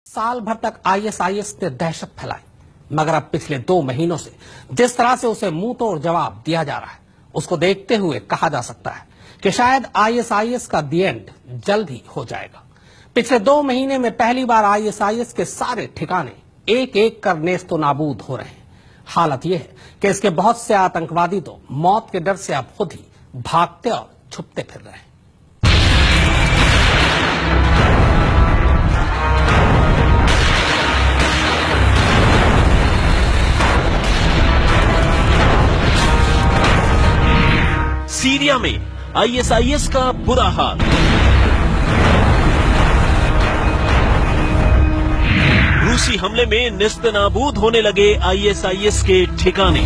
साल भर तक आईएसआईएस ने दहशत फैलाई, मगर अब पिछले 2 महीनों से जिस तरह से उसे मुंह तोड़ जवाब दिया जा रहा है, उसको देखते हुए कहा जा सकता है कि शायद आईएसआईएस का दी एंड जल्द ही हो जाएगा। पिछले 2 महीने में पहली बार आईएसआईएस के सारे ठिकाने एक एक कर नेस्तो नाबूद हो रहे हैं। हालत यह है कि इसके बहुत से आतंकवादी तो मौत के डर से अब खुद ही भागते और छुपते फिर रहे हैं। सीरिया में आईएसआईएस का बुरा हाल। रूसी हमले में नेस्तनाबूद होने लगे आईएसआईएस के ठिकाने।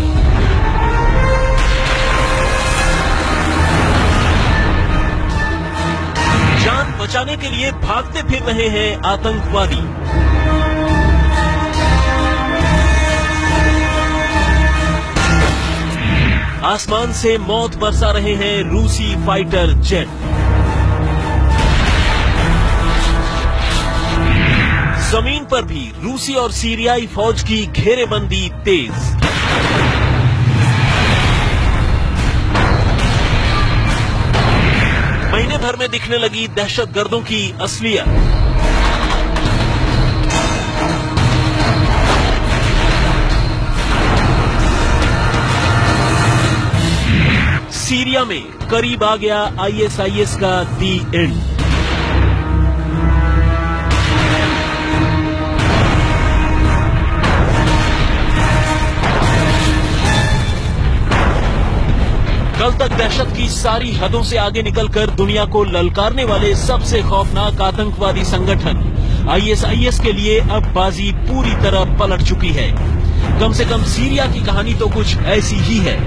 जान बचाने के लिए भागते फिर रहे हैं आतंकवादी। आसमान से मौत बरसा रहे हैं रूसी फाइटर जेट। जमीन पर भी रूसी और सीरियाई फौज की घेरेबंदी तेज। महीने भर में दिखने लगी दहशतगर्दों की असलियत। सीरिया में करीब आ गया आईएसआईएस का दी एंड। कल तक दहशत की सारी हदों से आगे निकलकर दुनिया को ललकारने वाले सबसे खौफनाक आतंकवादी संगठन आईएसआईएस के लिए अब बाजी पूरी तरह पलट चुकी है। कम से कम सीरिया की कहानी तो कुछ ऐसी ही है।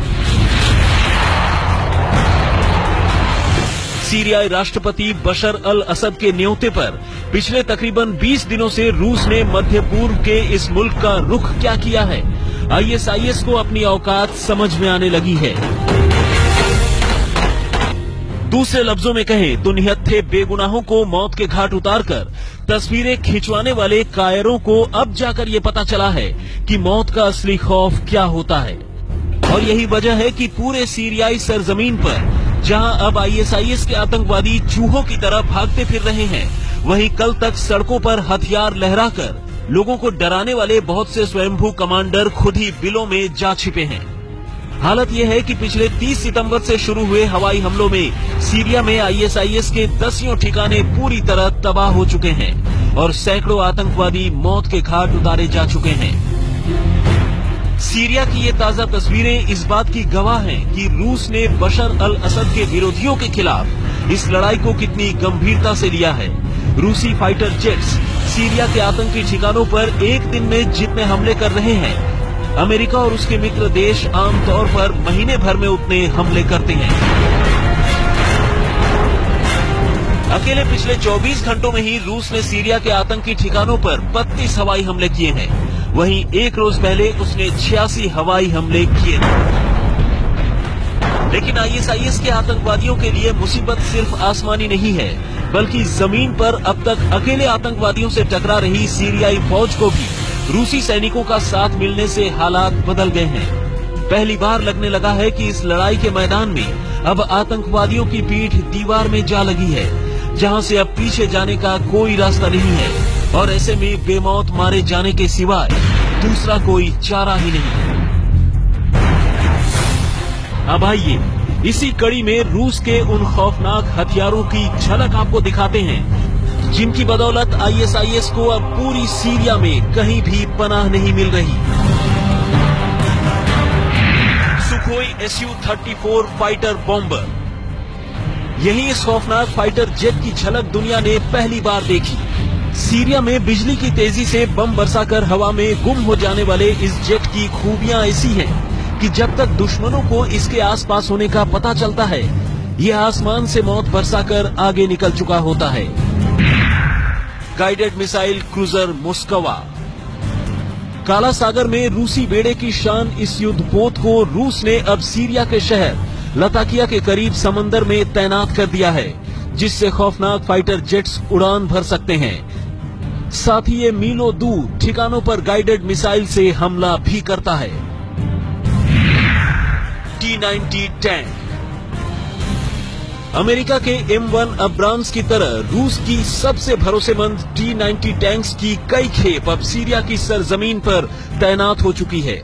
सीरियाई राष्ट्रपति बशर अल असद के न्योते पर पिछले तकरीबन 20 दिनों से रूस ने मध्य पूर्व के इस मुल्क का रुख क्या किया है, आईएसआईएस को अपनी औकात समझ में आने लगी है। दूसरे लफ्जों में कहें तो निहत्थे बेगुनाहों को मौत के घाट उतारकर तस्वीरें खिंचवाने वाले कायरों को अब जाकर ये पता चला है कि मौत का असली खौफ क्या होता है। और यही वजह है कि पूरे सीरियाई सरजमीन पर जहां अब आईएसआईएस के आतंकवादी चूहों की तरह भागते फिर रहे हैं, वहीं कल तक सड़कों पर हथियार लहराकर लोगों को डराने वाले बहुत से स्वयंभू कमांडर खुद ही बिलों में जा छिपे हैं। हालत यह है कि पिछले 30 सितंबर से शुरू हुए हवाई हमलों में सीरिया में आईएसआईएस के दसियों ठिकाने पूरी तरह तबाह हो चुके हैं और सैकड़ों आतंकवादी मौत के घाट उतारे जा चुके हैं। सीरिया की ये ताजा तस्वीरें इस बात की गवाह हैं कि रूस ने बशर अल असद के विरोधियों के खिलाफ इस लड़ाई को कितनी गंभीरता से लिया है। रूसी फाइटर जेट्स सीरिया के आतंकी ठिकानों पर एक दिन में जितने हमले कर रहे हैं, अमेरिका और उसके मित्र देश आमतौर पर महीने भर में उतने हमले करते हैं। अकेले पिछले 24 घंटों में ही रूस ने सीरिया के आतंकी ठिकानों पर 32 हवाई हमले किए हैं। वहीं एक रोज पहले उसने 86 हवाई हमले किए थे। लेकिन आईएसआईएस के आतंकवादियों के लिए मुसीबत सिर्फ आसमानी नहीं है, बल्कि जमीन पर अब तक अकेले आतंकवादियों से टकरा रही सीरियाई फौज को भी रूसी सैनिकों का साथ मिलने से हालात बदल गए हैं। पहली बार लगने लगा है कि इस लड़ाई के मैदान में अब आतंकवादियों की पीठ दीवार में जा लगी है, जहां से अब पीछे जाने का कोई रास्ता नहीं है और ऐसे में बेमौत मारे जाने के सिवाय दूसरा कोई चारा ही नहीं। अब आइए इसी कड़ी में रूस के उन खौफनाक हथियारों की झलक आपको दिखाते हैं जिनकी बदौलत आईएसआईएस को अब पूरी सीरिया में कहीं भी पनाह नहीं मिल रही। सुखोई Su-34 फाइटर बॉम्बर, यही इस खौफनाक फाइटर जेट की झलक दुनिया ने पहली बार देखी। सीरिया में बिजली की तेजी से बम बरसाकर हवा में गुम हो जाने वाले इस जेट की खूबियां ऐसी हैं कि जब तक दुश्मनों को इसके आसपास होने का पता चलता है, ये आसमान से मौत बरसाकर आगे निकल चुका होता है। गाइडेड मिसाइल क्रूजर मोस्कवा, काला सागर में रूसी बेड़े की शान इस युद्धपोत को रूस ने अब सीरिया के शहर लताकिया के करीब समंदर में तैनात कर दिया है, जिससे खौफनाक फाइटर जेट्स उड़ान भर सकते हैं। साथ ही ये मीलों दूर ठिकानों पर गाइडेड मिसाइल से हमला भी करता है। T-90 tank. अमेरिका के M1 अब्राम्स की तरह रूस की सबसे भरोसेमंद T-90 टैंक्स की कई खेप अब सीरिया की सरजमीन पर तैनात हो चुकी है।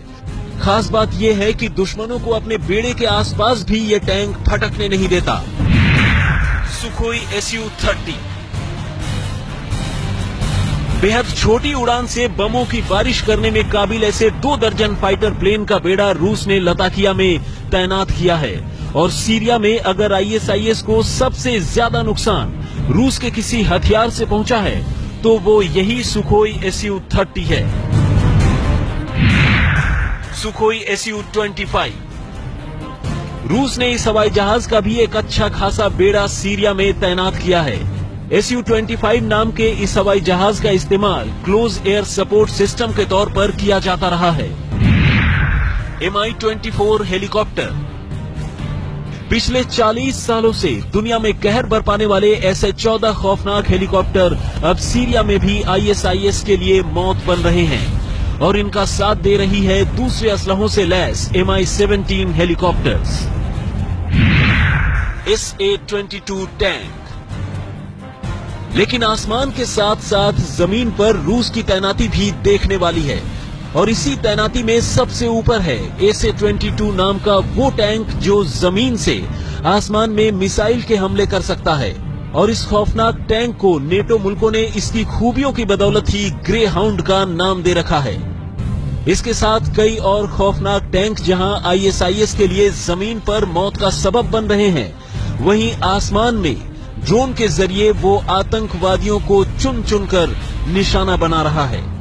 खास बात यह है कि दुश्मनों को अपने बेड़े के आसपास भी ये टैंक फटकने नहीं देता। Sukhoi Su-30। बेहद छोटी उड़ान से बमों की बारिश करने में काबिल ऐसे 2 दर्जन फाइटर प्लेन का बेड़ा रूस ने लताकिया में तैनात किया है। और सीरिया में अगर ISIS को सबसे ज्यादा नुकसान रूस के किसी हथियार से पहुंचा है तो वो यही सुखोई Su-30 है। Sukhoi Su-25। रूस ने इस हवाई जहाज का भी एक अच्छा खासा बेड़ा सीरिया में तैनात किया है। Su-25 नाम के इस हवाई जहाज का इस्तेमाल क्लोज एयर सपोर्ट सिस्टम के तौर पर किया जाता रहा है। Mi-24 helicopter. पिछले 40 सालों से दुनिया में कहर बरपाने वाले ऐसे 14 खौफनाक हेलीकॉप्टर अब सीरिया में भी ISIS के लिए मौत बन रहे हैं और इनका साथ दे रही है दूसरे असलहों से lace Mi-17 helicopters. SA-22 tank. लेकिन आसमान के साथ साथ जमीन पर रूस की तैनाती भी देखने वाली है और इसी तैनाती में सबसे ऊपर है SA-22 नाम का वो टैंक जो जमीन से आसमान में मिसाइल के हमले कर सकता है। और इस खौफनाक टैंक को नेटो मुल्कों ने इसकी खूबियों की बदौलत ही ग्रे हाउंड का नाम दे रखा है। इसके साथ कई और खौफनाक टैंक जहां ISIS के लिए जमीन पर मौत का सबब बन रहे हैं, वहीं आसमान में ड्रोन के जरिए वो आतंकवादियों को चुन चुन कर निशाना बना रहा है।